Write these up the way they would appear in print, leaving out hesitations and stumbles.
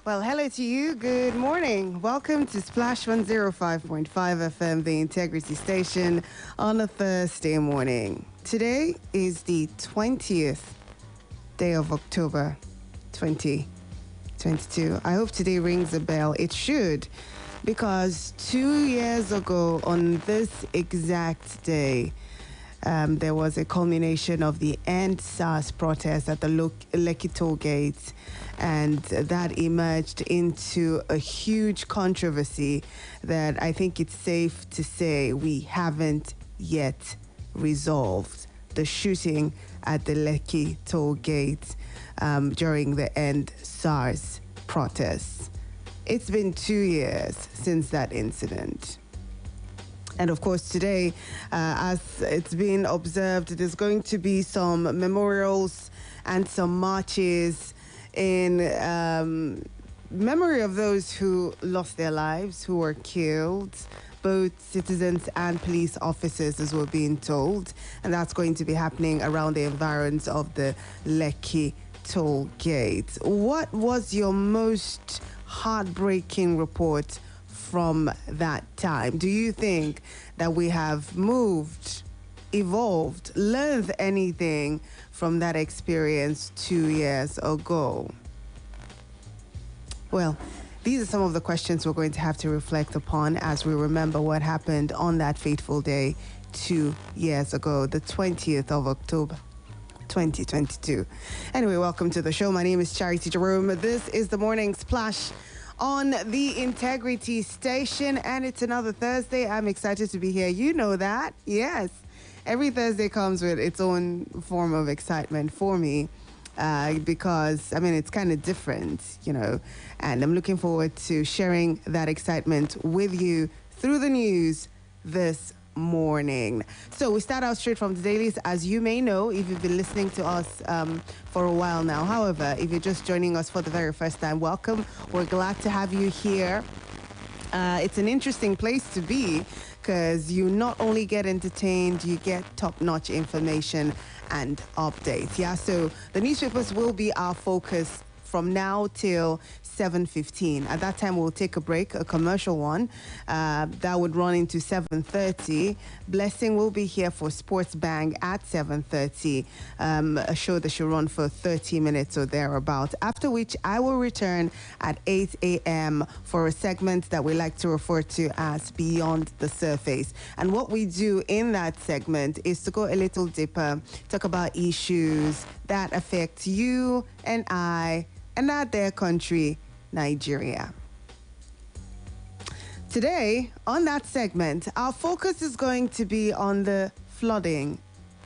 Well, hello to you. Good morning. Welcome to Splash 105.5 FM, the Integrity Station, on a Thursday morning. Today is the 20th day of October 2022. I hope today rings a bell. It should, because 2 years ago on this exact day, there was a culmination of the End SARS protest at the Lekki toll gate, and that emerged into a huge controversy that I think it's safe to say we haven't yet resolved. The shooting at the Lekki toll gate during the End SARS protests. It's been 2 years since that incident. And of course, today, as it's been observed, there's going to be some memorials and some marches in memory of those who lost their lives, who were killed, both citizens and police officers, as we're being told. And that's going to be happening around the environs of the Lekki toll gate. What was your most heartbreaking report from that time? Do you think that we have moved, evolved, learned anything from that experience 2 years ago? Well, these are some of the questions we're going to have to reflect upon as we remember what happened on that fateful day 2 years ago, the 20th of October 2022. Anyway, welcome to the show. My name is Charity Jerome. This is the Morning Splash on the Integrity Station, and it's another Thursday. I'm excited to be here. You know that. Yes. Every Thursday comes with its own form of excitement for me because, I mean, it's kind of different, you know, and I'm looking forward to sharing that excitement with you through the news this morning. So we start out straight from the dailies, as you may know if you've been listening to us for a while now. However, if you're just joining us for the very first time, welcome. We're glad to have you here. It's an interesting place to be because you not only get entertained, you get top-notch information and updates. Yeah, so the newspapers will be our focus from now till 7:15. At that time, we'll take a break, a commercial one. That would run into 7:30. Blessing will be here for Sports Bang at 7:30. A show that should run for 30 minutes or thereabout. After which, I will return at 8 a.m. for a segment that we like to refer to as Beyond the Surface. And what we do in that segment is to go a little deeper, talk about issues that affect you and I and not their country, Nigeria. Today, on that segment, our focus is going to be on the flooding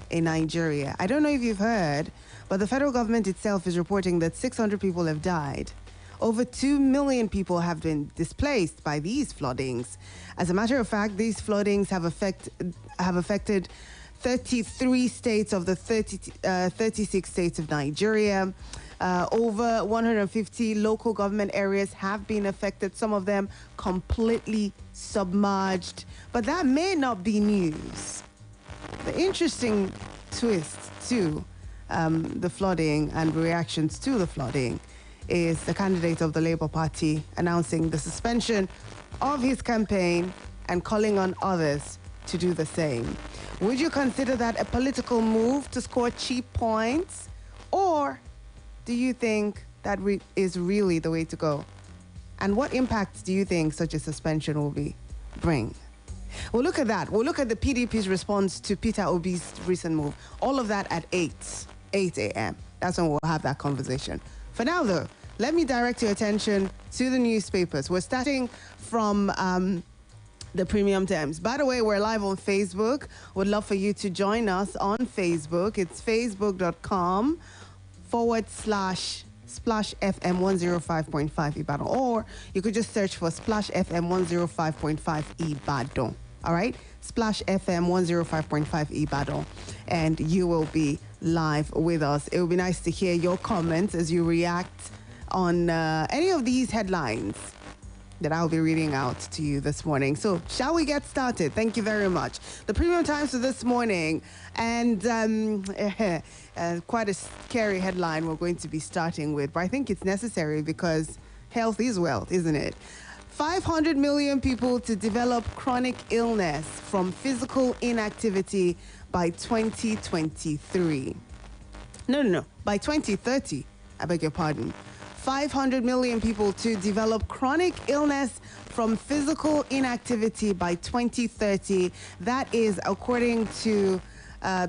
in Nigeria. I don't know if you've heard, but the federal government itself is reporting that 600 people have died. Over 2 million people have been displaced by these floodings. As a matter of fact, these floodings have affected 33 states of the 36 states of Nigeria. Over 150 local government areas have been affected, some of them completely submerged. But that may not be news. The interesting twist to the flooding and reactions to the flooding is the candidate of the Labour Party announcing the suspension of his campaign and calling on others to do the same. Would you consider that a political move to score cheap points? Or do you think that is really the way to go? And what impacts do you think such a suspension will bring? We'll look at that. We'll look at the PDP's response to Peter Obi's recent move. All of that at 8 a.m. That's when we'll have that conversation. For now, though, let me direct your attention to the newspapers. We're starting from the Premium Times. By the way, we're live on Facebook. Would love for you to join us on Facebook. It's facebook.com/Splash FM 105.5 Ibadan. Or you could just search for Splash FM 105.5 Ibadan. All right? Splash FM 105.5 Ibadan. And you will be live with us. It would be nice to hear your comments as you react on any of these headlines that I'll be reading out to you this morning. So, shall we get started? Thank you very much. The Premium Times for this morning, and quite a scary headline we're going to be starting with, but I think it's necessary because health is wealth, isn't it? 500 million people to develop chronic illness from physical inactivity by 2023. No, by 2030, I beg your pardon. 500 million people to develop chronic illness from physical inactivity by 2030. That is according to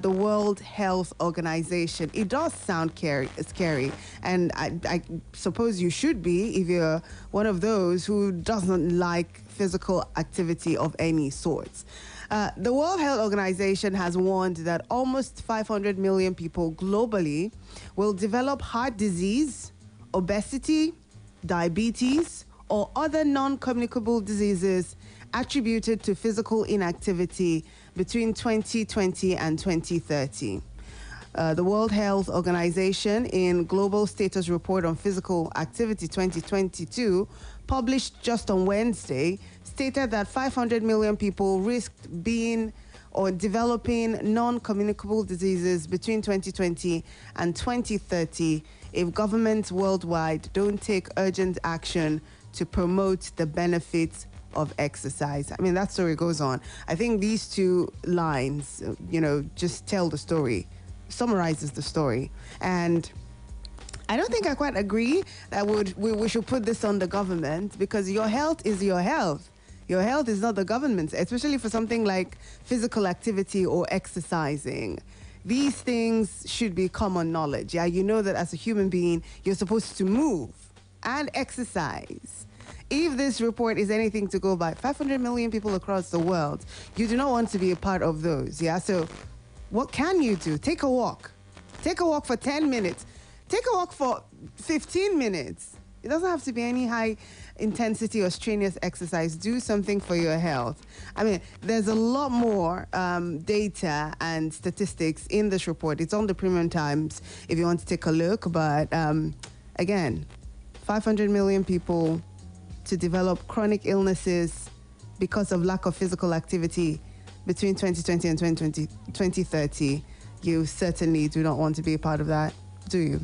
the World Health Organization. It does sound scary, and I suppose you should be if you're one of those who doesn't like physical activity of any sorts. The World Health Organization has warned that almost 500 million people globally will develop heart disease, obesity, diabetes, or other non-communicable diseases attributed to physical inactivity between 2020 and 2030. The World Health Organization, in Global Status Report on Physical Activity 2022, published just on Wednesday, stated that 500 million people risked being or developing non-communicable diseases between 2020 and 2030 if governments worldwide don't take urgent action to promote the benefits of exercise. I mean, that story goes on. I think these two lines, just tell the story, summarizes the story. And I don't think I quite agree that we should put this on the government, because your health is your health. Your health is not the government's, especially for something like physical activity or exercising. These things should be common knowledge. Yeah, you know that as a human being, you're supposed to move and exercise. If this report is anything to go by, 500 million people across the world, you do not want to be a part of those. Yeah, so what can you do? Take a walk. Take a walk for 10 minutes. Take a walk for 15 minutes. It doesn't have to be any high intensity or strenuous exercise. Do something for your health. I mean, there's a lot more data and statistics in this report. It's on the Premium Times if you want to take a look. But again, 500 million people to develop chronic illnesses because of lack of physical activity between 2020 and 2030. You certainly do not want to be a part of that, do you?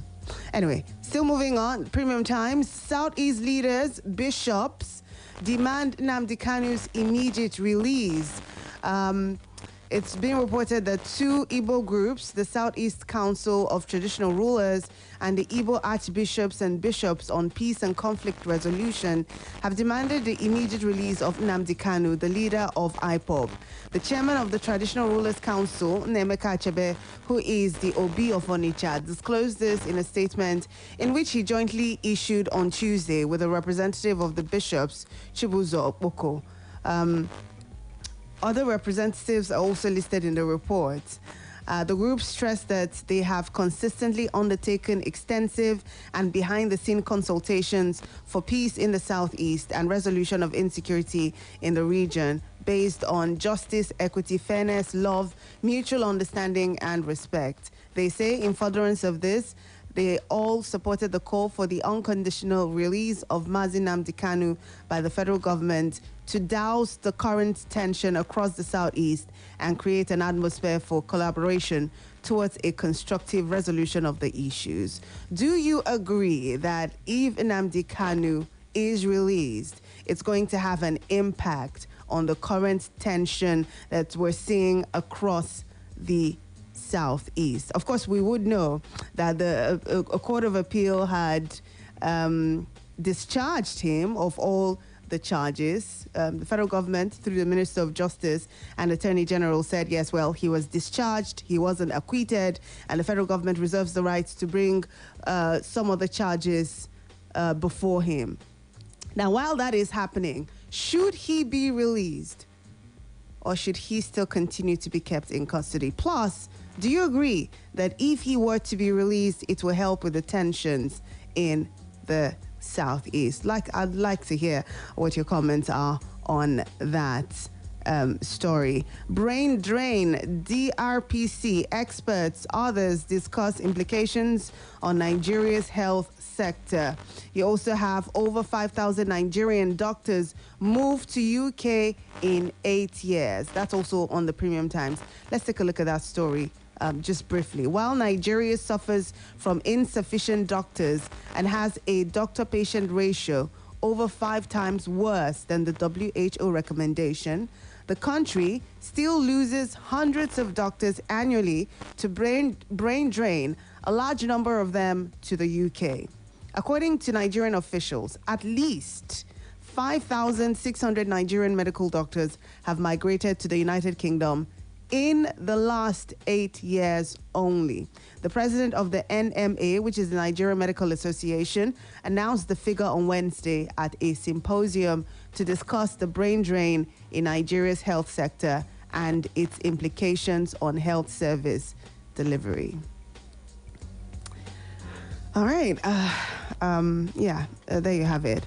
Anyway, still moving on. Premium Times, Southeast leaders, bishops demand Nnamdi Kanu's immediate release. It's been reported that two Igbo groups, the Southeast Council of Traditional Rulers and the Igbo Archbishops and Bishops on Peace and Conflict Resolution, have demanded the immediate release of Nnamdi Kanu, the leader of IPOB. The chairman of the Traditional Rulers Council, Nemeka Achebe, who is the Obi of Onitsha, disclosed this in a statement in which he jointly issued on Tuesday with a representative of the bishops, Chibuzo Okpoko. Other representatives are also listed in the report. The group stressed that they have consistently undertaken extensive and behind-the-scene consultations for peace in the Southeast and resolution of insecurity in the region based on justice, equity, fairness, love, mutual understanding, and respect. They say in furtherance of this, they all supported the call for the unconditional release of Mazi Nnamdi Kanu by the federal government to douse the current tension across the Southeast and create an atmosphere for collaboration towards a constructive resolution of the issues. Do you agree that if Nnamdi Kanu is released, it's going to have an impact on the current tension that we're seeing across the Southeast. Of course, we would know that a court of appeal had discharged him of all the charges. The federal government, through the Minister of Justice and Attorney General, said, yes, well, he was discharged, he wasn't acquitted, and the federal government reserves the right to bring some of the charges before him. Now, while that is happening, should he be released, or should he still continue to be kept in custody? Plus, do you agree that if he were to be released, it will help with the tensions in the Southeast? I'd like to hear what your comments are on that story. Brain drain, DRPC, experts, others discuss implications on Nigeria's health sector. You also have over 5,000 Nigerian doctors moved to UK in 8 years. That's also on the Premium Times. Let's take a look at that story. Just briefly, while Nigeria suffers from insufficient doctors and has a doctor-patient ratio over 5 times worse than the WHO recommendation, the country still loses hundreds of doctors annually to brain drain, a large number of them to the UK. According to Nigerian officials, at least 5,600 Nigerian medical doctors have migrated to the United Kingdom in the last 8 years only. The president of the NMA, which is the Nigerian Medical Association, announced the figure on Wednesday at a symposium to discuss the brain drain in Nigeria's health sector and its implications on health service delivery. All right. There you have it.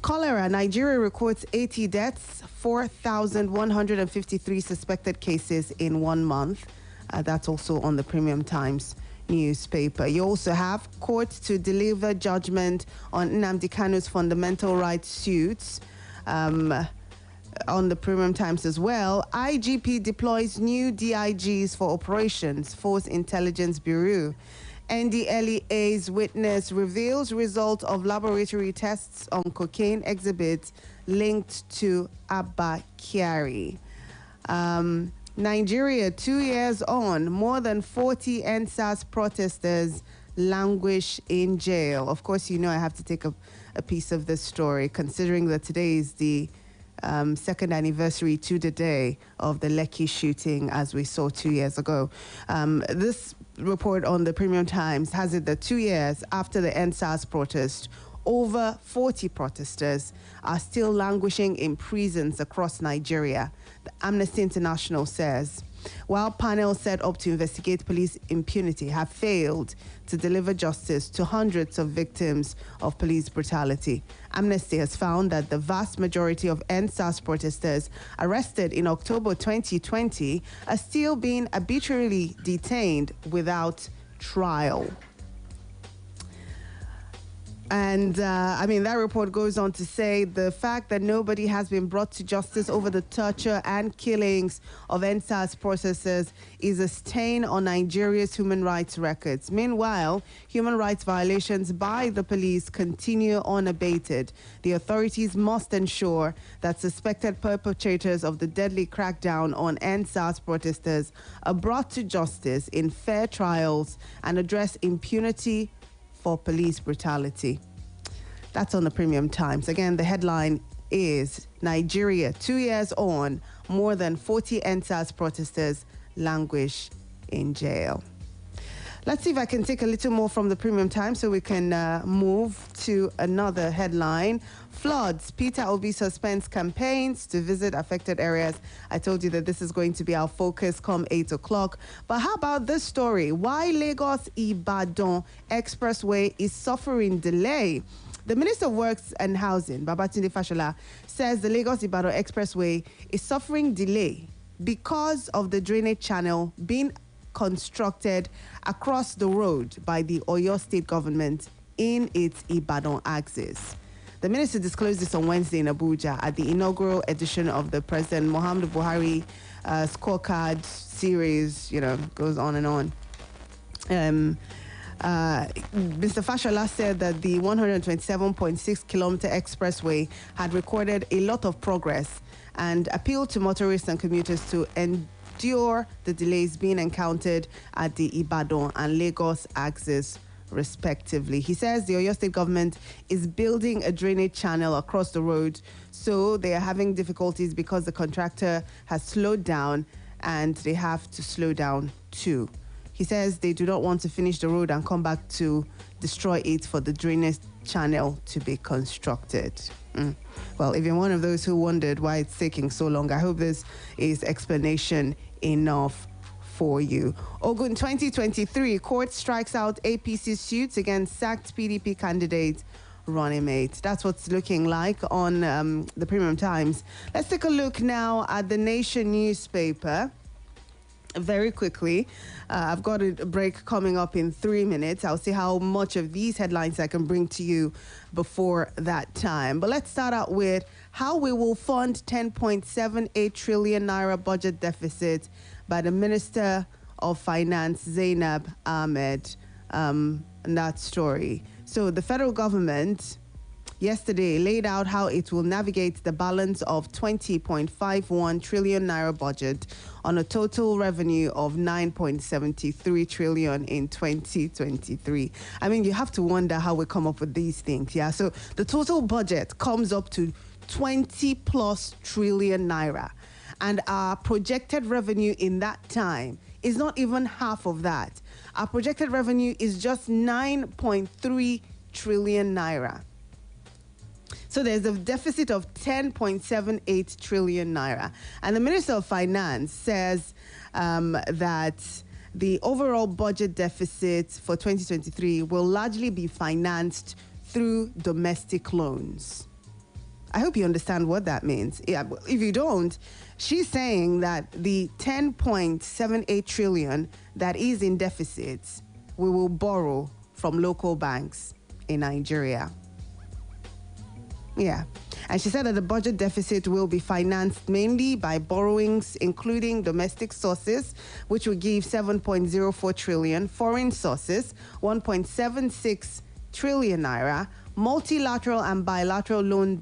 Cholera, Nigeria records 80 deaths, 4,153 suspected cases in 1 month. That's also on the Premium Times newspaper. You also have courts to deliver judgment on Nnamdi Kanu's fundamental rights suits. On the Premium Times as well. IGP deploys new DIGs for operations, Force Intelligence Bureau. NDLEA's witness reveals result of laboratory tests on cocaine exhibits linked to Abba Kyari. Nigeria, 2 years on, more than 40 NSAS protesters languish in jail. Of course, you know I have to take a piece of this story, considering that today is the second anniversary to the day of the Lekki shooting, as we saw 2 years ago. This report on the Premium Times has it that 2 years after the NSAS protest, over 40 protesters are still languishing in prisons across Nigeria. The Amnesty International says, while panels set up to investigate police impunity have failed to deliver justice to hundreds of victims of police brutality. Amnesty has found that the vast majority of NSAS protesters arrested in October 2020 are still being arbitrarily detained without trial. And that report goes on to say the fact that nobody has been brought to justice over the torture and killings of NSAS protesters is a stain on Nigeria's human rights records. Meanwhile, human rights violations by the police continue unabated. The authorities must ensure that suspected perpetrators of the deadly crackdown on NSAS protesters are brought to justice in fair trials and address impunity for police brutality. That's on the Premium Times. Again, the headline is Nigeria, 2 years on, more than 40 NSAS protesters languish in jail. Let's see if I can take a little more from the Premium Times so we can move to another headline. Floods. Peter Obi suspends campaigns to visit affected areas. I told you that this is going to be our focus come 8 o'clock. But how about this story? Why Lagos-Ibadan Expressway is suffering delay. The Minister of Works and Housing, Babatunde Fashola, says the Lagos-Ibadan Expressway is suffering delay because of the drainage channel being constructed across the road by the Oyo State government in its Ibadan axis. The minister disclosed this on Wednesday in Abuja at the inaugural edition of the President Muhammadu Buhari scorecard series, goes on and on. Mr. Fashola said that the 127.6 kilometer expressway had recorded a lot of progress and appealed to motorists and commuters to endure the delays being encountered at the Ibadan and Lagos axis, respectively. He says the Oyo State government is building a drainage channel across the road, so they are having difficulties because the contractor has slowed down and they have to slow down too. He says they do not want to finish the road and come back to destroy it for the drainage channel to be constructed. Well, if you're one of those who wondered why it's taking so long, I hope this is explanation enough for you. Ogun 2023, court strikes out APC suits against sacked PDP candidate running mate. That's what's looking like on the Premium Times. Let's take a look now at the Nation newspaper. Very quickly, I've got a break coming up in 3 minutes. I'll see how much of these headlines I can bring to you before that time. But let's start out with how we will fund 10.78 trillion naira budget deficit by the Minister of Finance, Zainab Ahmed. And that story. So the federal government yesterday laid out how it will navigate the balance of 20.51 trillion naira budget on a total revenue of 9.73 trillion in 2023. I mean, you have to wonder how we come up with these things. Yeah. So the total budget comes up to 20 plus trillion naira. And our projected revenue in that time is not even half of that. Our projected revenue is just 9.3 trillion naira. So there's a deficit of 10.78 trillion naira. And the Minister of Finance says that the overall budget deficit for 2023 will largely be financed through domestic loans. I hope you understand what that means. Yeah, if you don't, she's saying that the 10.78 trillion that is in deficits, we will borrow from local banks in Nigeria. Yeah. And she said that the budget deficit will be financed mainly by borrowings, including domestic sources, which will give 7.04 trillion, foreign sources, 1.76 trillion naira, multilateral and bilateral loan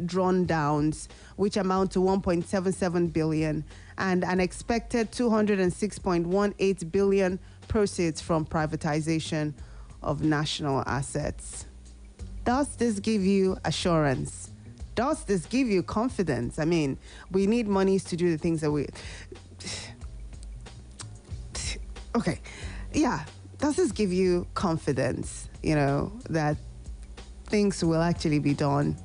drawn downs, which amount to 1.77 billion, and an expected 206.18 billion proceeds from privatization of national assets. Does this give you assurance? Does this give you confidence? I mean, we need monies to do the things that we... Okay, yeah. Does this give you confidence, you know, that things will actually be done?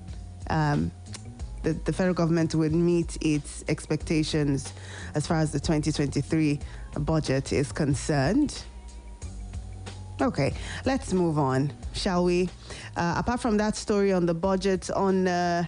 That the federal government would meet its expectations as far as the 2023 budget is concerned? Okay, let's move on, shall we? Apart from that story on the budget, on the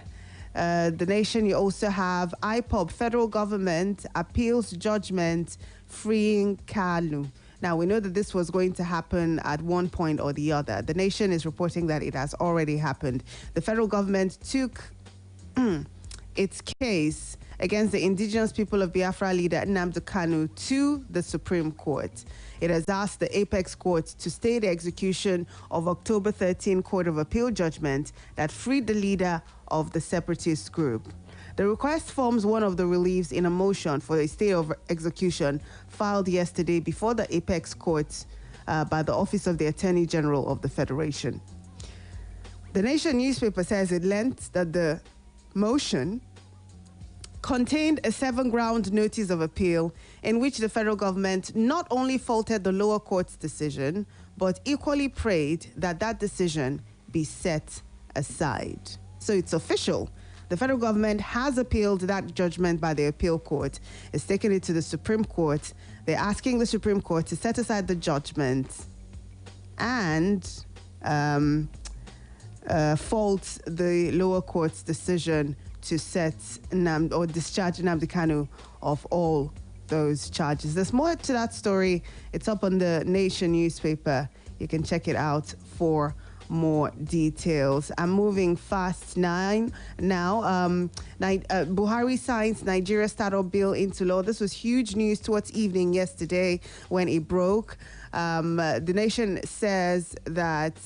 Nation, you also have IPOB, federal government appeals judgment freeing Kalu. Now, we know that this was going to happen at one point or the other. The Nation is reporting that it has already happened. The federal government took its case against the indigenous people of Biafra leader Nnamdi Kanu to the Supreme Court. It has asked the Apex Court to stay the execution of October 13 Court of Appeal judgment that freed the leader of the separatist group. The request forms one of the reliefs in a motion for a stay of execution filed yesterday before the Apex Court by the Office of the Attorney General of the Federation. The Nation newspaper says it learned that the motion contained a 7-ground notice of appeal in which the federal government not only faulted the lower court's decision, but equally prayed that that decision be set aside. So it's official. The federal government has appealed that judgment by the appeal court. It's taken it to the Supreme Court. They're asking the Supreme Court to set aside the judgment and fault the lower court's decision to set or discharge Nnamdi Kanu of all those charges. There's more to that story. It's up on the Nation newspaper. You can check it out for more details. I'm moving fast now. Buhari signs Nigeria startup bill into law. This was huge news towards evening yesterday when it broke. The Nation says that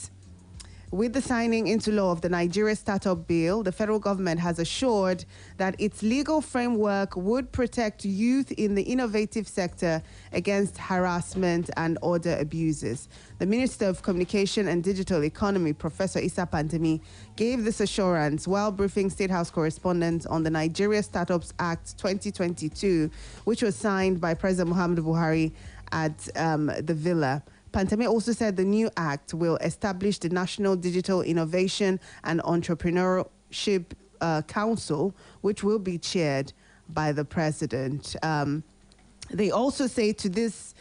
With the signing into law of the Nigeria Startup Bill, the federal government has assured that its legal framework would protect youth in the innovative sector against harassment and other abuses. The Minister of Communication and Digital Economy, Professor Issa Pantami, gave this assurance while briefing State House correspondents on the Nigeria Startups Act 2022, which was signed by President Muhammadu Buhari at the Villa. Pantami also said the new act will establish the National Digital Innovation and Entrepreneurship Council, which will be chaired by the president. They also say to this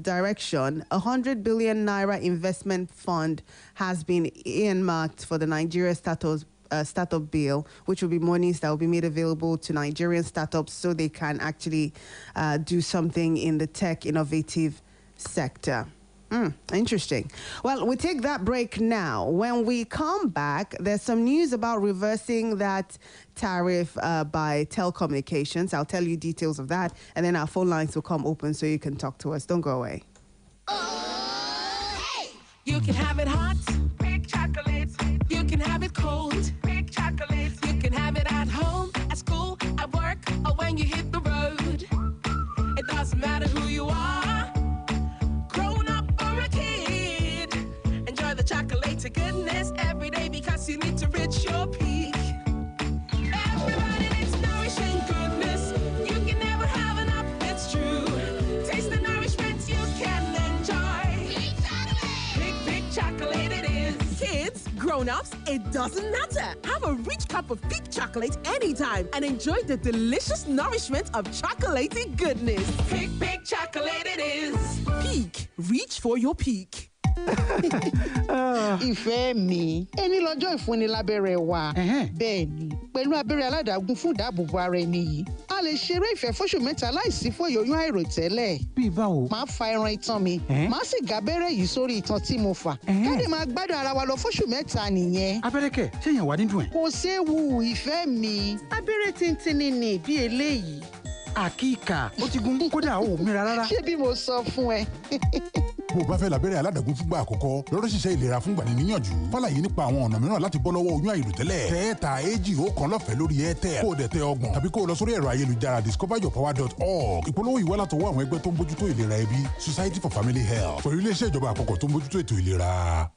direction, 100 billion naira investment fund has been earmarked for the Nigeria Startup Bill, which will be monies that will be made available to Nigerian startups so they can actually do something in the tech innovative sector. Interesting. Well, we take that break now. When we come back, there's some news about reversing that tariff by telecommunications. I'll tell you details of that, and then our phone lines will come open so you can talk to us. Don't go away. You can have it hot, big chocolate. You can have it cold, big chocolate. You can have it at home, at school, at work, or when you hit the road. It doesn't matter who you are, grown up or a kid. Enjoy the chocolate to goodness every day because you need to reach your peak. Everybody needs nourishing goodness. You can never have enough, it's true. Taste the nourishment you can enjoy. Big chocolate it is. Kids, grown-ups, it doesn't matter. Have a rich cup of peak chocolate anytime and enjoy the delicious nourishment of chocolatey goodness. Big chocolate it is. Peak. Reach for your peak. Ìfẹ́ mi, ẹni lọ́jọ́ ìfúnni lábẹ́rẹ́ wa. Bẹ́ẹ̀ ni, pẹ̀lú abẹ́rẹ́ aládàágún fún ìdáàbòbò ara ẹni yìí, a lè ṣeré ìfẹ́ fóṣù mẹ́ta láìsí fòyòyún àìròtẹ́lẹ̀. Bí báwo? Máa fa ẹran itan mi, máa sì gá abẹ́rẹ́ yìí sórí itan tí mo fà. Káde máa gbádùn ara wa lọ fóṣù mẹ́ta nìyẹn. Abẹ́rẹ́ kẹ̀, ṣé èèyàn wà nínú ẹ̀? Kò séwu ìfẹ́ mi, abẹ́rẹ́ tíntínní ni bí eléyìí. Àkíkà, ó ti gun kódà ó mìíràn rárá. Ṣé bí mo sọ fún ẹ? Bó o bá fẹ́ lábẹ́rẹ́ aládàágún fúngbà àkọ́kọ́, lọ́dọ̀ ṣiṣẹ́ ìlera fúngbà ní níyànjú. Fàlàyé nípa àwọn ọ̀nà mìíràn láti bọ́ lọ́wọ́ oyún àìròtẹ́lẹ̀. Tẹ́ẹ̀ta èjì ọ̀kan lọ́fẹ̀ẹ́ lórí Airtel. Kó o dẹ̀ tẹ ọgbọ̀n tàbí kó o lọ sórí ẹ̀rọ ayélujára discoveryourpower.org. Ìpolówó yìí wá látọwọ́ àwọn ẹgbẹ́ tó ń bójútó ìlera ẹbí, Society for Family Health, pẹ̀lú iléeṣẹ́ ìjọba àpapọ̀ tó ń bójútó ètò ìlera.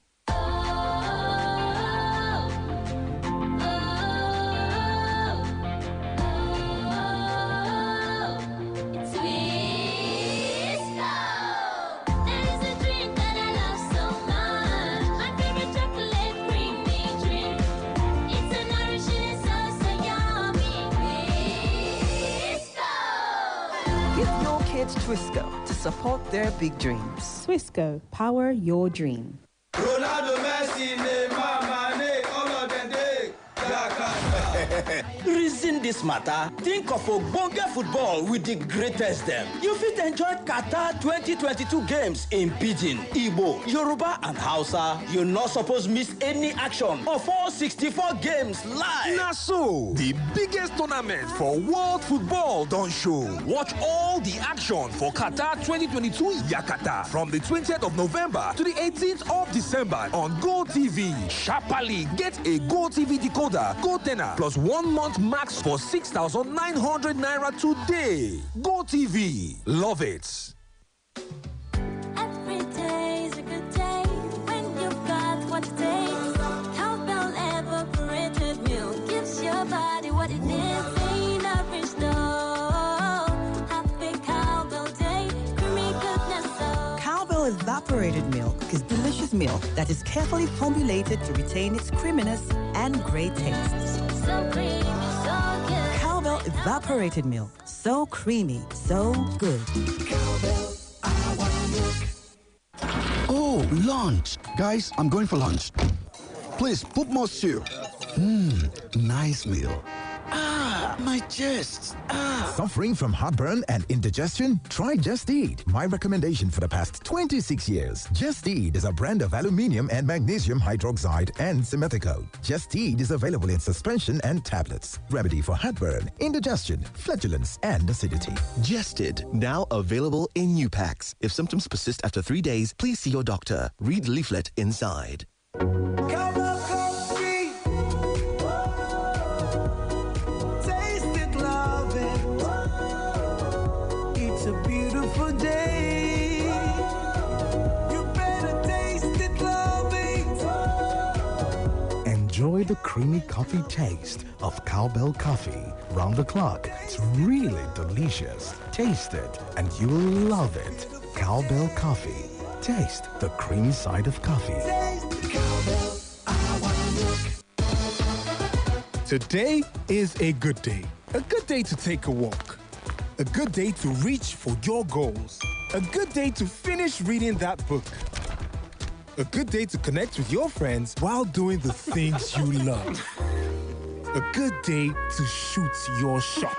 Twisco to support their big dreams. Twisco, power your dream. Ronaldo, Messi, Neymar, Mane, all of them day. Reason this matter. Think of ogbonge football with the greatest them. You fit enjoy Qatar 2022 games in Pidgin, Igbo, Yoruba, and Hausa. You're not supposed to miss any action of all 64 games live. Now so, the biggest tournament for world football don't show. Watch all the action for Qatar 2022 Yakata from the 20th of November to the 18th of December on Go TV. Sharply get a Go TV decoder, Go Tenor, plus 1 month max for 6,900 naira today. Go TV. Love it. Every day is a good day when you've got what it takes. Cowbell evaporated milk gives your body what it needs. Ain't nourished though. Happy Cowbell day, creamy goodness so. Cowbell evaporated milk is delicious milk that is carefully formulated to retain its creaminess and great taste. So creamy, so good. Cowbell evaporated milk. So creamy, so good. Cowbell, I want milk. Oh, lunch. Guys, I'm going for lunch. Please, put more stew. Nice meal. My chest. Suffering from heartburn and indigestion? Try Just Eat. My recommendation for the past 26 years. Just Eat is a brand of aluminium and magnesium hydroxide and simethicone. Just Eat is available in suspension and tablets. Remedy for heartburn, indigestion, flatulence, and acidity. Just Eat. Now available in new packs. If symptoms persist after 3 days, please see your doctor. Read leaflet inside. It's a beautiful day. You better taste it, love it. Enjoy the creamy coffee taste of Cowbell Coffee. Round the clock, it's really delicious. Taste it and you'll love it. Cowbell Coffee. Taste the creamy side of coffee. Today is a good day. A good day to take a walk. A good day to reach for your goals. A good day to finish reading that book. A good day to connect with your friends while doing the things you love. A good day to shoot your shot.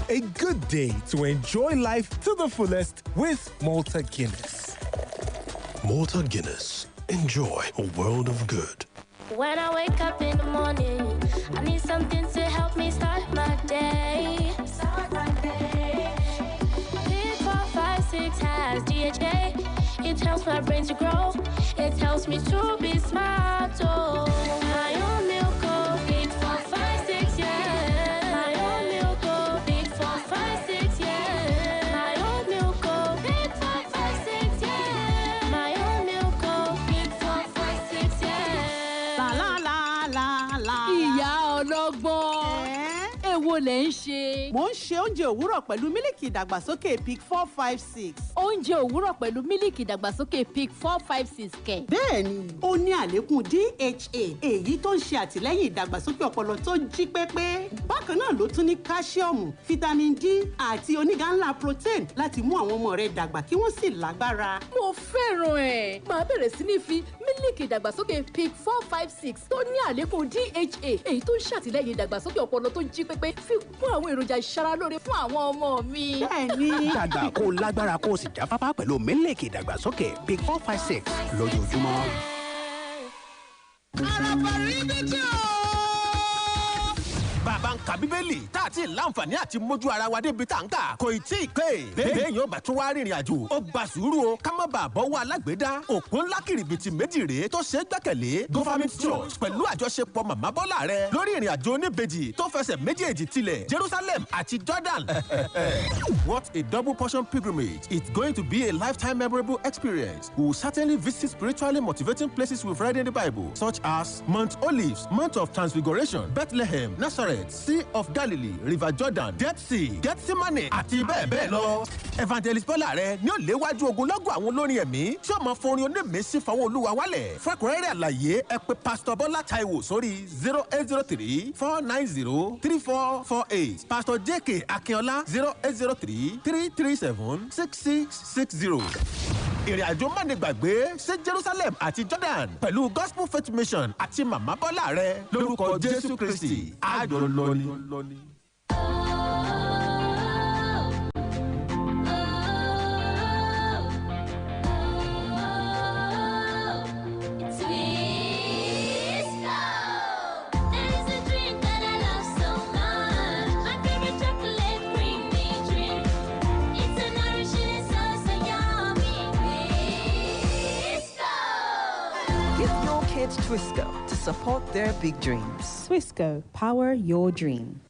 A good day to enjoy life to the fullest with Malta Guinness. Malta Guinness. Enjoy a world of good. When I wake up in the morning, I need something to help me start my day. Pick 4, 5, 6 has DHA. It helps my brain to grow. It helps me to be smart. Oh, my own milk, oh, Pick 4, 5, 6, yeah. My own milk, oh, Pick 4, 5, 6, yeah. My own milk, oh, Pick 4, 5, 6, yeah. My own milk, oh, Pick 4, 5, 6, yeah. La la la la la. Ìyá ọlọ́gbọ́n. Èwo lẹ̀ ń ṣe? Mo ń ṣe oúnjẹ òwúrọ̀ pẹ̀lú mílìkì ìdàgbàsókè Pick 456. Oúnjẹ òwúrọ̀ pẹ̀lú mílìkì ìdàgbàsókè Pick 456 kẹ̀. Bẹ́ẹ̀ni, ó ní àlékún DHA, èyí tó ń ṣe àtìlẹ́yìn ìdàgbàsókè ọpọlọ tó jí pépé. Bákan náà ló tún ní káṣíọ̀mù, fítámìn D àti onígà ńlá protein láti mú àwọn ọmọ rẹ dàgbà kí wọ́n sì lágbára. Mo fẹ́ràn ẹ̀. Màá bẹ̀rẹ̀ sí ní fi mílìkì ìdàgbàsókè Pick 456 tó ní àlékún DHA, èyí tó ń ṣàtìlẹ́yìn ìdàgbàsókè ọpọlọ tó jí pépé fi kún àwọn èròjà ìṣaralóore fún àwọn ọmọ mi. Bẹ́ẹ̀ni. Dàgbà kó lágbára kó sì jáfáfá pẹ̀lú mílìkì ìdàgbàsókè Pick 456 lójoojúmọ́. bàbá ń ka bíbélì tá a ti láǹfààní àti mójú ara wa débi tá à ń kà kò ì tí ì pé. bẹ́ẹ̀ yóò bá tún wá rìnrìn àjò ó gba sùúrù o ká má bàa bọ́wọ́ alágbèédá òpó ńlá kìrìbìtì méjì rèé tó ṣe é gbẹ́kẹ̀lé government church pẹ̀lú àjọṣepọ̀ màmá bọ́lá rẹ lórí ìrìn àjò oníbejì tó fẹsẹ̀ méjèèjì tilẹ̀ Jerusalem àti Jordan. What a double portion pilgrimage. It's going to be a lifetime memorable experience. We will certainly visit spiritually motivating places we've read in the Bible, such as Mount Olives, Mount of Transfiguration, Bethlehem, Nazareth, Sea of Galilee, River Jordan, Dead Sea, Gethsemane, àti bẹ́ẹ̀ bẹ́ẹ̀ lọ. Evangelist Bọ́lá rẹ ni ó léwájú ogunlọ́gọ̀ àwọn olórin ẹ̀mí tí ó máa forin onímísí fáwọn olúwa wálẹ̀. Fún ẹ̀kúnrẹ́rẹ́ àlàyé ẹ pè Pastor Bọ́lá Táíwò sórí 0803-490-3448. Pastor J.K. Akínọlá 0803-337-6660. Ìrìnàjò mánigbàgbé sí Jerusalem àti Jordan pẹ̀lú Gospel Faith Mission àti Màmá Bọ́lá rẹ lórúkọ Jésù Kristi. Àjọ lóní. Twisco to support their big dreams. Twisco, power your dream.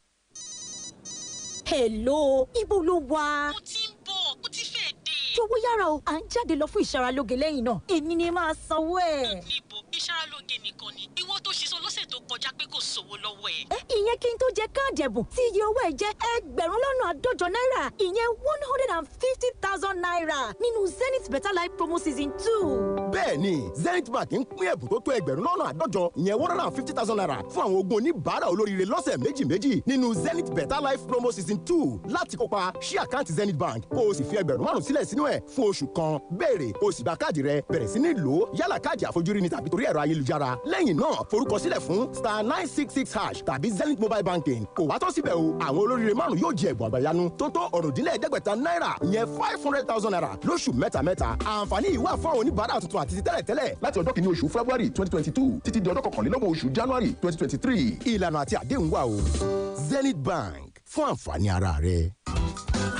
Hello, ibo ló wà? Mo ti ń bọ̀, mo ti fẹ́ dé. Jọ̀wọ́ yára o, à ń jáde lọ fún ìṣaralóge lẹ́yìn náà. Èmi ni máa sanwó ẹ̀. Níbo ìṣaralóge nìkan ni ìwọ tó ṣiṣọ́ lọ́sẹ̀ tó kọjá pé kò sówó lọ́wọ́ ẹ̀. Ìyẹn kí n tó jẹ káàdì ẹ̀bùn tí iye owó ẹ̀ jẹ́ $1,150 ìyẹn 150,000 naira nínú Zenith Better Life promo season 2. Bẹ́ẹ̀ni, Zenith Bank ń pín ẹ̀bùn tó tó $1,150 ìyẹn 150,000 naira fún àwọn ogún oníbàárà olóríire lọ́sẹ̀ méjì nínú Zenith Better Life promo season 2. Láti kópa, ṣí àkáǹtì Zenith Bank kó o sì fi $5,000 sílẹ̀ sínú ẹ̀ fún oṣù kan. Béèrè, o sì gba káàdì rẹ, bẹ̀rẹ̀ sí ní lò ó yálà káàdì àfojúrí ni tàbí torí ẹ̀rọ ayélujára. Lẹ́yìn náà, forúkọsílẹ̀ fún *966 #556# tàbí Zenith mobile banking. Kò wá tó síbẹ̀ o, àwọn olóríire márùn-ún yóò jẹ ẹ̀bùn àgbàyanu tó tó náírà, ìyẹn 500,000 naira lóṣù mẹ́ta. Àǹfààní yìí wà fún àwọn oníbàárà tuntun àti ti tẹ́lẹ̀ láti ọjọ́ kìíní oṣù February 2022 títí di ọjọ́ kọkànlélọ́gbọ̀n oṣù January 2023. Ìlànà àti àdéhùn wà o. Zenith Bank, fún àǹfààní ara rẹ.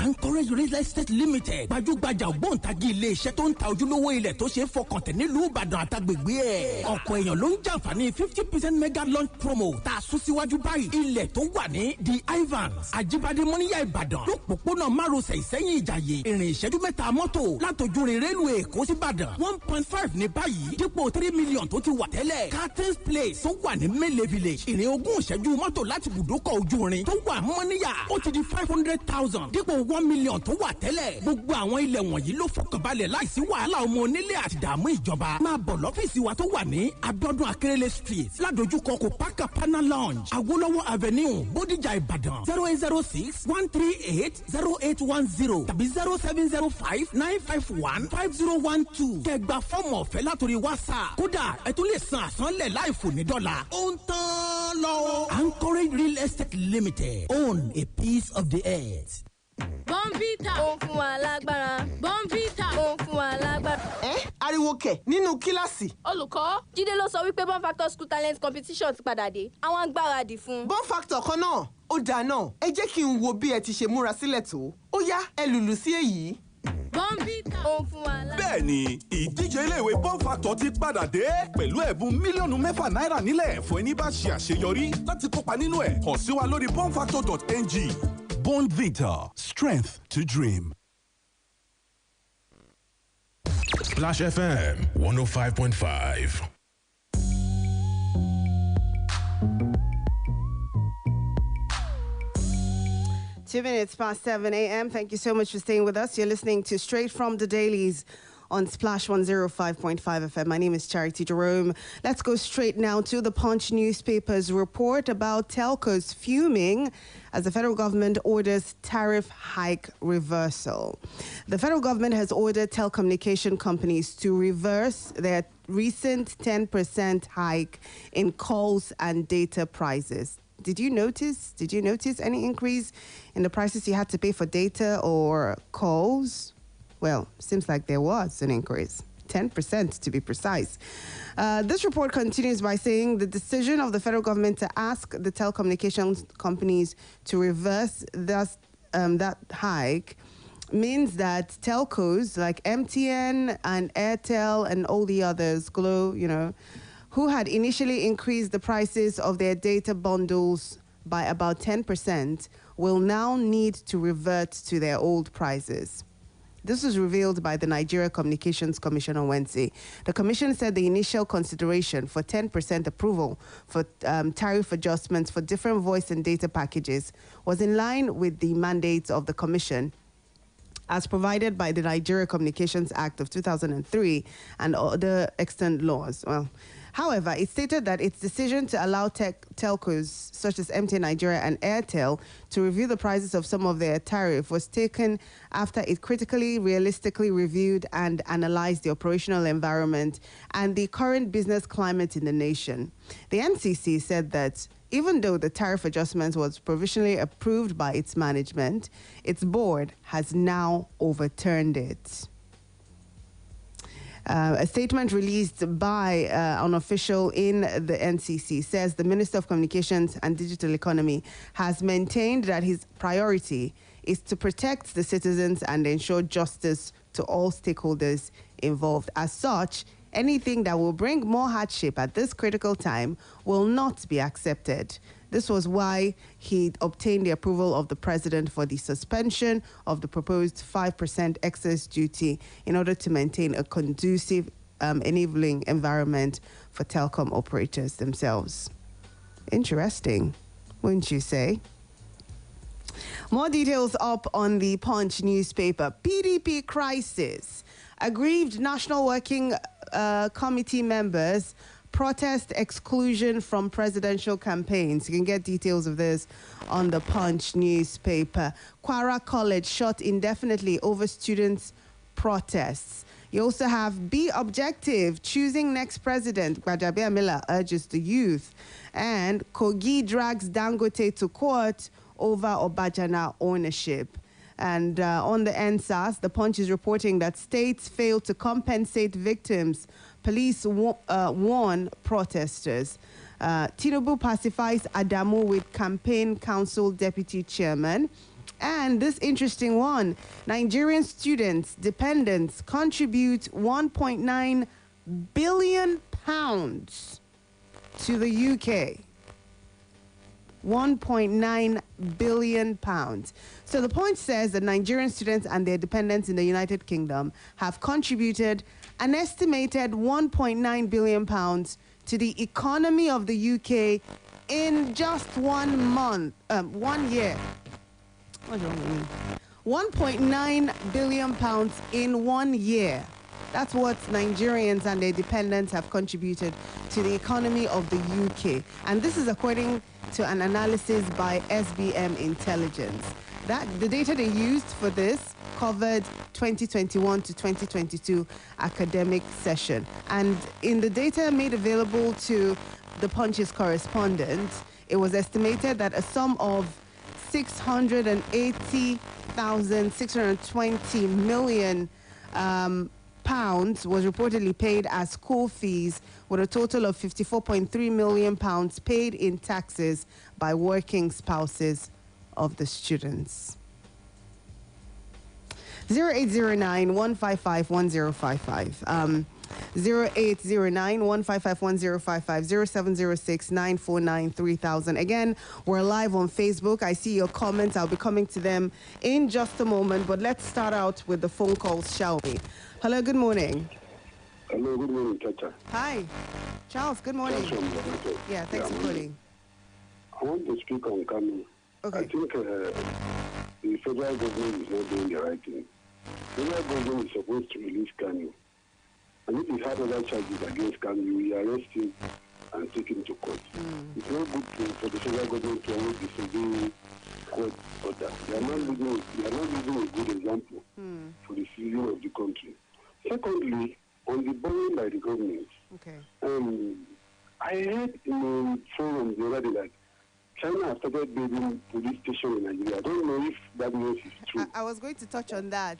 Anchorage Real Estate Limited gbajúgbajà ògbóǹtagì ilé-iṣẹ́ tó ń ta ojúlówó ilẹ̀ tó ṣe é fọkàn tẹ̀ nílùú Ìbàdàn àtàgbègbè ẹ̀. Ọ̀pọ̀ èèyàn ló ń jàǹfààní 50% mega launch promo tá a sún síwájú báyìí. Ilẹ̀ tó wà ní The Ivans Ajibade Mọ́níyà Ìbàdàn lópòpónà márosẹ̀ Ìsẹ́yìn Ìjàyè ìrìn ìṣẹ́jú mẹ́ta mọ́tò látòjúrin rélùwé Èkó sí Ìbàdàn 1.5 ní báyìí dípò 3 million tó ti wà tẹ́lẹ̀. Cartons Place tó wà ní Mele Village ìrìn ogún ìṣẹ́jú mọ́tò láti bùdókọ̀ ojúrin tó wà Mọ́níyà ó ti di 500,000 dípò 1 million tó wà tẹ́lẹ̀. Gbogbo àwọn ilẹ̀ wọ̀nyí ló fọkànbalẹ̀ láìsí wàhálà ọmọ onílé àti dààmú ìjọba. Máa bọ̀ lọ́fíìsì wa tó wà ní Abíọ́dún Akérèlé Street ládojúkọ Kopaka Pana Lounge Awólọ́wọ̀ Avenue Bódìjà Ìbàdàn 0806-138-0810 tàbí 0705-951-5012. Kẹgbà fọ́ọ̀mù ọ̀fẹ́ látòrí WhatsApp. Kódà ẹ tún lè san àsánlẹ̀ láìfò ní dọ́là. Ó ń tán lọ. Anchorage Real Estate Limited, own a piece of the earth. Bonvita ó ń fún wa lágbára. Bonvita ó ń fún wa lágbára. Ariwo kẹ̀ nínú kíláàsì. Olùkọ́ Jídé ló sọ wípé Bon Factor School Talent Competition ti padà dé. Àwọn agbáradì fún. Bon Factor kan náà ó dáa náà. Ẹ jẹ́ kí n wo bí ẹ ti ṣe múra sílẹ̀ tó. Ó yá ẹ lùlù sí èyí. Bonvita ó ń fún wa lágbára. Bẹ́ẹ̀ni, ìdíje iléèwé Bon Factor ti padà dé pẹ̀lú ẹ̀bùn mílíọ̀nù 6 náírà nílẹ̀ fún ẹni bá ṣe àṣeyọrí láti kópa nínú ẹ̀. Kàn sí wa lórí bonfactor.ng. Bonvita, strength to dream. Splash FM 105.5. Two minutes past 7 a.m. Thank you so much for staying with us. You're listening to Straight from the Dailies on Splash 105.5 FM. My name is Charity Jerome. Let's go straight now to the Punch newspaper's report about telcos fuming as the federal government orders tariff hike reversal. The federal government has ordered telecommunication companies to reverse their recent 10% hike in calls and data prices. Did you notice any increase in the prices you had to pay for data or calls? Well, seems like there was an increase, 10% to be precise. This report continues by saying the decision of the federal government to ask the telecommunications companies to reverse that hike means that telcos like MTN and Airtel and all the others, Glo, who had initially increased the prices of their data bundles by about 10%, will now need to revert to their old prices. This was revealed by the Nigeria Communications Commission on Wednesday. The commission said the initial consideration for 10% approval for tariff adjustments for different voice and data packages was in line with the mandates of the commission as provided by the Nigeria Communications Act of 2003 and other extant laws. However, it stated that its decision to allow telcos such as MTN Nigeria and Airtel to review the prices of some of their tariff was taken after it critically, realistically reviewed and analyzed the operational environment and the current business climate in the nation. The NCC said that even though the tariff adjustment was provisionally approved by its management, its board has now overturned it. A statement released by an official in the NCC says the Minister of Communications and Digital Economy has maintained that his priority is to protect the citizens and ensure justice to all stakeholders involved. As such, anything that will bring more hardship at this critical time will not be accepted. This was why he obtained the approval of the president for the suspension of the proposed 5% excess duty in order to maintain a conducive, enabling environment for telecom operators themselves. Interesting, wouldn't you say? More details up on the Punch newspaper. PDP crisis. Aggrieved National Working Committee members protest exclusion from presidential campaigns. You can get details of this on the Punch newspaper. Kwara College shut indefinitely over students' protests. You also have Be Objective, choosing next president. Gbajabiamila urges the youth. And Kogi drags Dangote to court over Obajana ownership. And on the NSAS, the Punch is reporting that states fail to compensate victims. Police warn protesters. Tinubu pacifies Adamu with campaign council deputy chairman. And this interesting one, Nigerian students, dependents contribute 1.9 billion pounds to the UK. 1.9 billion pounds. So the Point says that Nigerian students and their dependents in the United Kingdom have contributed an estimated 1.9 billion pounds to the economy of the UK in just 1 month, 1 year. What do you mean? 1.9 billion pounds in 1 year. That's what Nigerians and their dependents have contributed to the economy of the UK. And this is according to an analysis by SBM Intelligence. The data they used for this covered 2021 to 2022 academic session. And in the data made available to the Punch's correspondent, it was estimated that a sum of 680,620 million pounds was reportedly paid as school fees, with a total of 54.3 million pounds paid in taxes by working spouses of the students. 0809-155-1055. 0809-155-1055, 0706-949-3000. Again, we're live on Facebook. I see your comments. I'll be coming to them in just a moment, but let's start out with the phone calls, shall we? Hello, good morning. Hello, good morning, Chacha. Hi. Charles, good morning. Yeah, thanks for calling. I want to speak on Kanu. Okay. I think the federal government is not doing the right thing. The federal government is supposed to release Kanu. And if he had other charges against Kanu, we arrest him and take him to court. It's not good for the federal government to always disobey court order. They are not leading a good example for the citizen of the country. Secondly, on the borrowing by the government, I heard in a forum the other day that China has started building police stations in Nigeria. I don't know if that news is true. I was going to touch on that.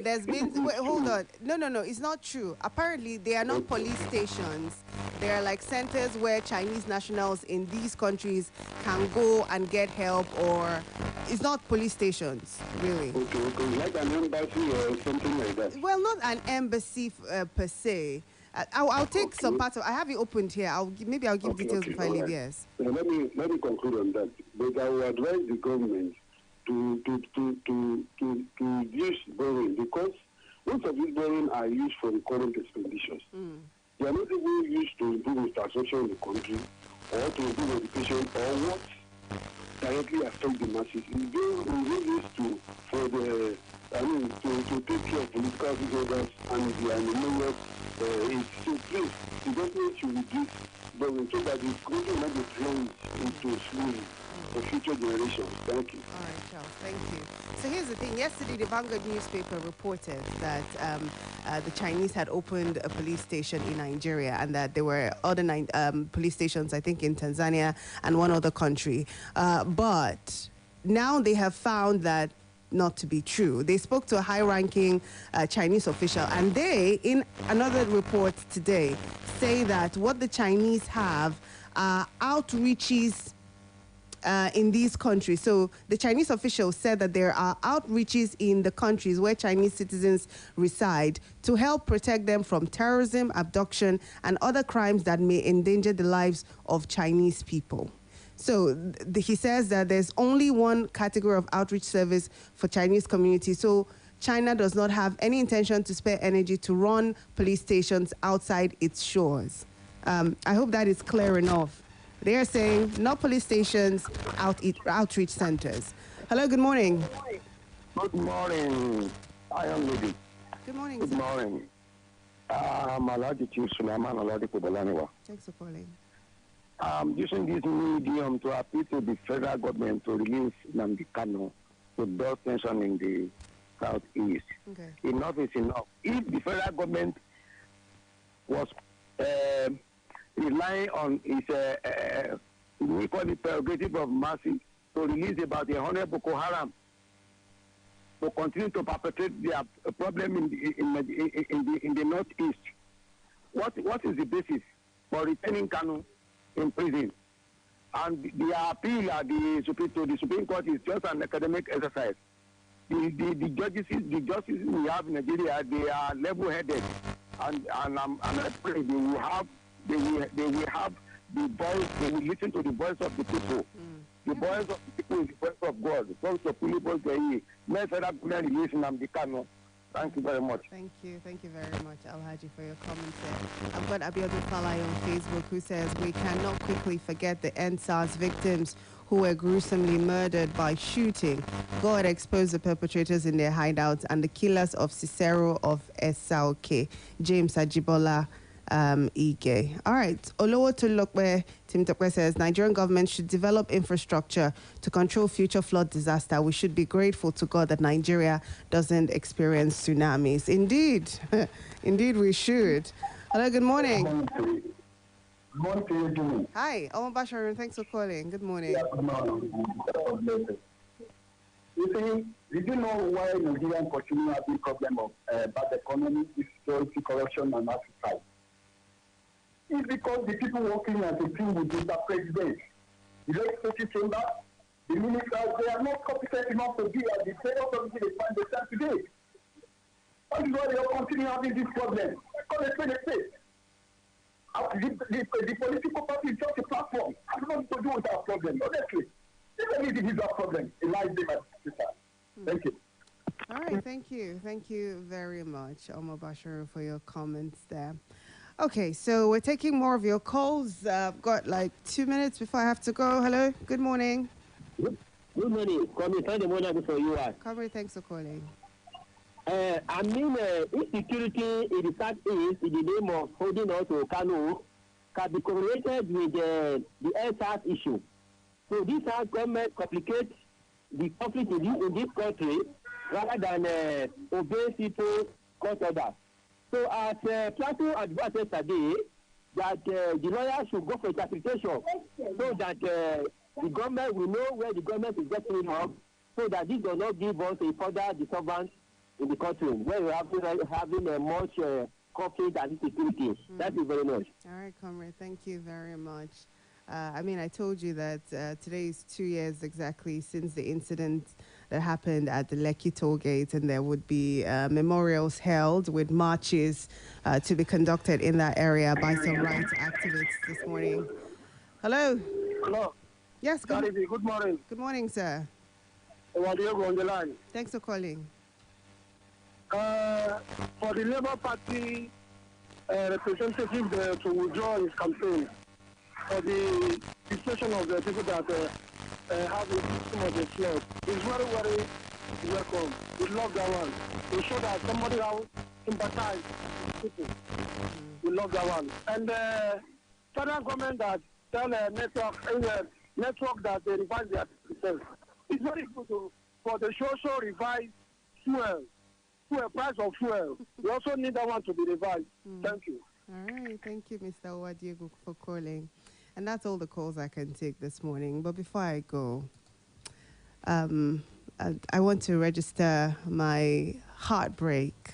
There's been... Wait, hold on. No, it's not true. Apparently, they are not police stations. They are like centers where Chinese nationals in these countries can go and get help, or... It's not police stations, really. Okay, like an embassy or something like that. Well, not an embassy per se. I'll take some parts of... I have it opened here. Maybe I'll give details if I leave, yes. Let me conclude on that. But I will advise the government to use borrowing, because most of these borrowing are used for the current expenditures. They are not even used to improve infrastructure in the country, or to improve education, or what directly affect the masses. It's being used to take care of political disorders and the animals. So please, the government should reduce borrowing so that the country will not be thrown into slavery for future generations. Thank you. All right, Charles, thank you. So here's the thing. Yesterday, the Vanguard newspaper reported that the Chinese had opened a police station in Nigeria, and that there were other police stations, I think, in Tanzania and one other country. But now they have found that not to be true. They spoke to a high-ranking Chinese official, and they, in another report today, say that what the Chinese have are outreaches in these countries. So the Chinese official said that there are outreaches in the countries where Chinese citizens reside to help protect them from terrorism, abduction, and other crimes that may endanger the lives of Chinese people. So he says that there's only one category of outreach service for Chinese communities. So China does not have any intention to spare energy to run police stations outside its shores. I hope that is clear enough. They are saying no police stations, outreach centers. Hello, good morning. Good morning, Iron Lady. Good morning, Good morning. I'm Alaji Chief Sulaiman Aladi Kubalaniwa. Thanks for calling. Using this medium to appeal to the federal government to release Nnamdi Kanu to those tension in the southeast. Okay. Enough is enough. If the federal government was relying on its we call it prerogative of mercy to release about 100 Boko Haram to continue to perpetrate their problem in the northeast. What is the basis for retaining Kanu in prison? And the appeal at the Supreme Court is just an academic exercise. The justices we have in Nigeria, they are level-headed, and I'm afraid they will have the voice. They will listen to the voice of the people. The voice of the people is the voice of God. The voice of people is the Thank you very much. Thank you very much, Alhaji, for your comments there. I've got Abiodun Falai on Facebook who says, we cannot quickly forget the NSAS victims who were gruesomely murdered by shooting. God exposed the perpetrators in their hideouts and the killers of Cicero of SLK. James Ajibola Ige. All right. Olowo Tulokwe Tim Tokwe says, Nigerian government should develop infrastructure to control future flood disaster. We should be grateful to God that Nigeria doesn't experience tsunamis. Indeed. Indeed, we should. Hello, good morning. Good morning to you, Jimmy. Hi, Omar Basharun. Thanks for calling. Good morning. Yeah, good morning. You see, did you know why Nigerian continue having problem of bad economy, insecurity, corruption, and suicide? It's because the people working as a team with the president, the legislative chamber, the ministers, they are not competent enough to be at the federal authority they find themselves today. That is why they are continue having this problem. Because they say the political party is just a platform. I don't know what to do with our problem, honestly. Even if it is our problem, it lies there, my sister. Thank you. All right, thank you. Thank you very much, Omar Bashir, for your comments there. Okay, so we're taking more of your calls. I've got like 2 minutes before I have to go. Hello, good morning. Good morning. Comrade, thanks for calling. I mean, insecurity in the southeast in the name of holding on to Kanu can be correlated with the NSAS issue. So this has government complicate the conflict in this country rather than obey people court orders. So as Plateau advised yesterday, that the lawyers should go for interpretation so that the government will know where the government is getting it up, so that this does not give us a further disturbance in the country where we are having a much conflict and insecurity. Thank you very much. All right, comrade, thank you very much. I mean, I told you that today is 2 years exactly since the incident that happened at the Lekki toll gate, and there would be memorials held with marches to be conducted in that area by some rights activists this morning. Hello. Hello. Yes, good morning. Good morning, sir. Wadiogo on the line. Thanks for calling. For the Labour Party representative to withdraw his campaign for the situation of the people that have the system of the flood is very, very welcome. We love that one. We show that somebody else sympathize with people. We love that one. And federal government that tell network that they revise their system. It's very good for the social revise fuel price of fuel. We also need that one to be revised. Thank you. All right. Thank you, Mr. Owadiego, for calling. And that's all the calls I can take this morning. But before I go, I want to register my heartbreak,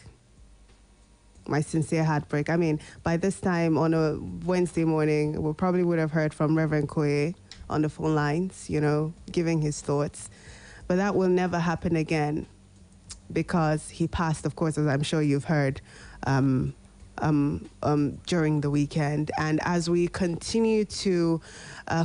my sincere heartbreak. I mean, by this time on a Wednesday morning, we probably would have heard from Reverend Koye on the phone lines, giving his thoughts. But that will never happen again because he passed, of course, as I'm sure you've heard, during the weekend. And as we continue to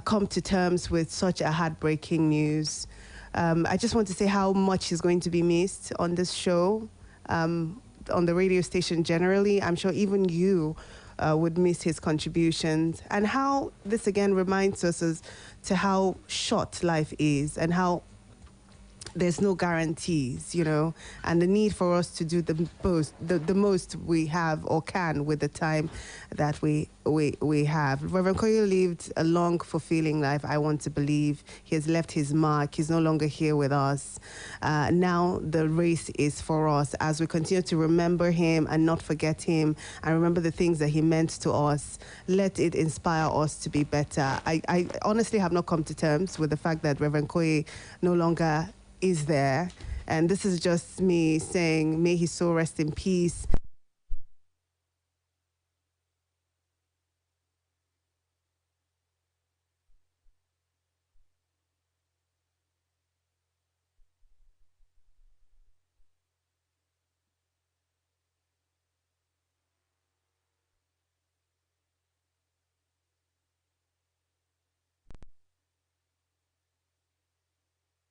come to terms with such a heartbreaking news, I just want to say how much is going to be missed on this show, on the radio station generally. I'm sure even you would miss his contributions, and how this again reminds us as to how short life is and how there's no guarantees, you know, and the need for us to do the most we have or can with the time that we have. Reverend Koyo lived a long, fulfilling life, I want to believe. He has left his mark. He's no longer here with us. Now the race is for us as we continue to remember him and not forget him and remember the things that he meant to us. Let it inspire us to be better. I honestly have not come to terms with the fact that Reverend Koyo no longer is there, and this is just me saying may his soul rest in peace.